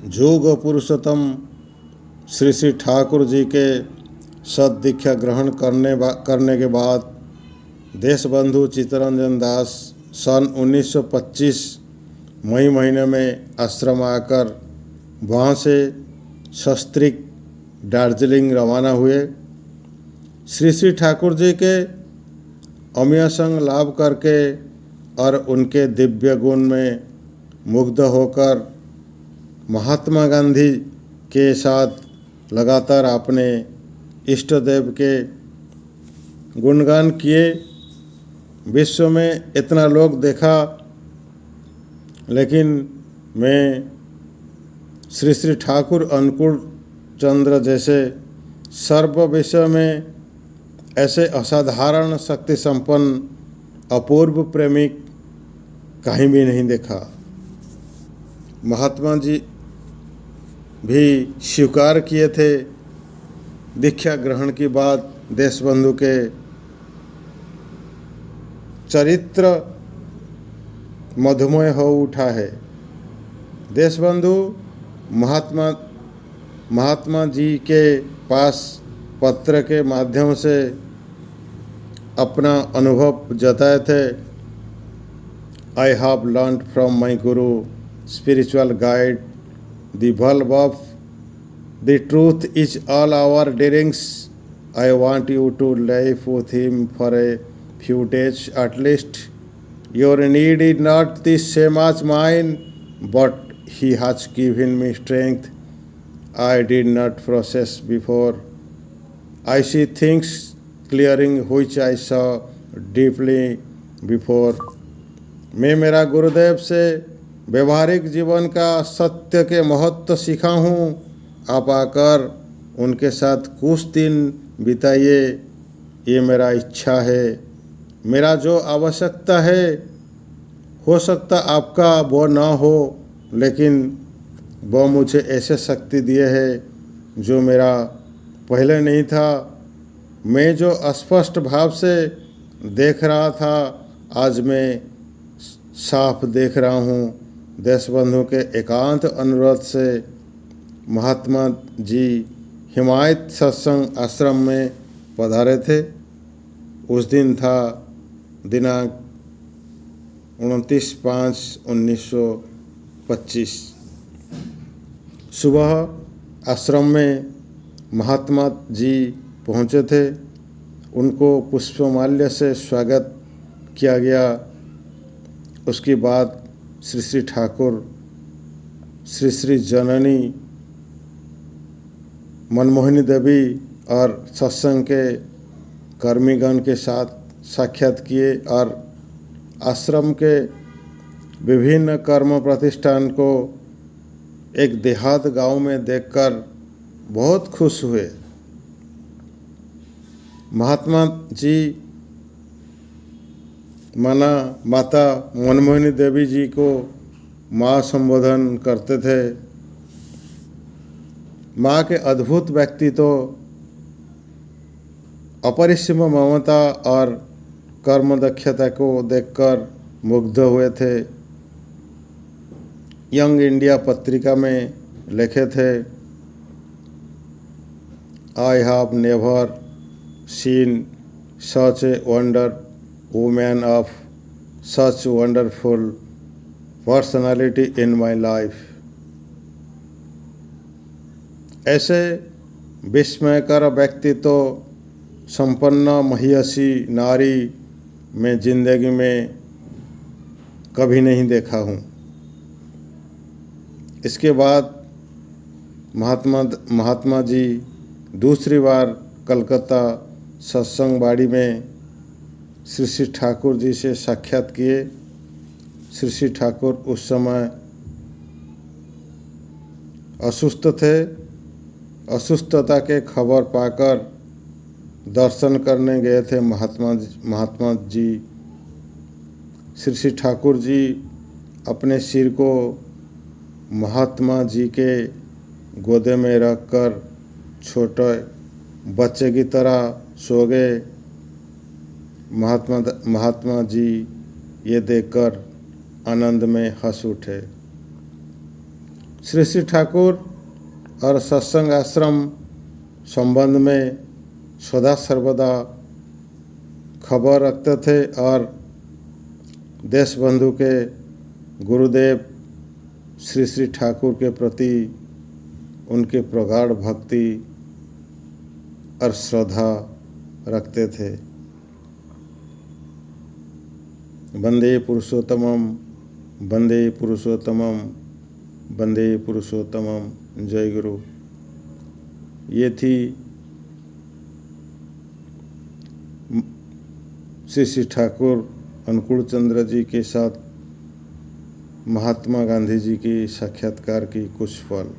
जोग पुरुषोत्तम श्री श्री ठाकुर जी के सददीक्षा ग्रहण करने के बाद देशबंधु चित्तरंजन दास सन 1925 मई महीने में आश्रम आकर वहाँ से सस्त्रीक दार्जिलिंग रवाना हुए। श्री श्री ठाकुर जी के अमीय संग लाभ करके और उनके दिव्य गुण में मुग्ध होकर महात्मा गांधी के साथ लगातार अपने इष्ट देव के गुणगान किए। विश्व में इतना लोग देखा, लेकिन मैं श्री श्री ठाकुर अनुकूल चंद्र जैसे सर्व विषय में ऐसे असाधारण शक्ति संपन्न अपूर्व प्रेमिक कहीं भी नहीं देखा। महात्मा जी भी स्वीकार किए थे, दीक्षा ग्रहण के बाद देशबंधु के चरित्र मधुमय हो उठा है। देशबंधु महात्मा जी के पास पत्र के माध्यम से अपना अनुभव जताए थे। I have learned from my guru spiritual guide the bulb of the truth is all our dealings. I want you to live with him for a few days at least. Your need is not the same as mine, but he has given me strength I did not possess before. I see things clearing which I saw deeply before. मैं मेरा गुरुदेव से व्यवहारिक जीवन का सत्य के महत्व सीखा हूँ। आप आकर उनके साथ कुछ दिन बिताइए, ये मेरा इच्छा है। मेरा जो आवश्यकता है, हो सकता आपका वो ना हो, लेकिन वो मुझे ऐसे शक्ति दिए है जो मेरा पहले नहीं था। मैं जो अस्पष्ट भाव से देख रहा था, आज मैं साफ देख रहा हूँ। देशबंधु के एकांत अनुरोध से महात्मा जी हिमायत सत्संग आश्रम में पधारे थे। उस दिन था दिनांक 29/5/1925। सुबह आश्रम में महात्मा जी पहुँचे थे। उनको पुष्पमाल्य से स्वागत किया गया। उसके बाद श्री श्री ठाकुर श्री श्री जननी मनमोहिनी देवी और सत्संग के कर्मीगण के साथ साक्षात किए और आश्रम के विभिन्न कर्म प्रतिष्ठान को एक देहात गांव में देखकर बहुत खुश हुए। महात्मा जी माता मनमोहिनी देवी जी को माँ संबोधन करते थे। माँ के अद्भुत व्यक्तित्व, अपरिसीम ममता और कर्म दक्षता को देखकर मुग्ध हुए थे। यंग इंडिया पत्रिका में लिखे थे, I have never seen such a wonder women of such wonderful personality in my life. ऐसे विस्मयकर व्यक्तित्व संपन्न महियसी नारी मैं जिंदगी में कभी नहीं देखा हूँ। इसके बाद महात्मा जी दूसरी बार कलकत्ता सत्संग बाड़ी में श्री श्री ठाकुर जी से साक्षात किए। श्री श्री ठाकुर उस समय असुस्थ थे। असुस्थता के खबर पाकर दर्शन करने गए थे महात्मा जी। श्री श्री ठाकुर जी अपने सिर को महात्मा जी के गोदे में रखकर छोटे बच्चे की तरह सो गए। महात्मा जी ये देखकर आनंद में हंस उठे। श्री श्री ठाकुर और सत्संग आश्रम संबंध में सदा सर्वदा खबर रखते थे और देश बंधु के गुरुदेव श्री श्री ठाकुर के प्रति उनके प्रगाढ़ भक्ति और श्रद्धा रखते थे। वंदे पुरुषोत्तमम, वंदे पुरुषोत्तमम, वंदे पुरुषोत्तमम। जय गुरु। ये थी श्री श्री ठाकुर अनुकूल चंद्र जी के साथ महात्मा गांधी जी की साक्षात्कार की कुछ पल।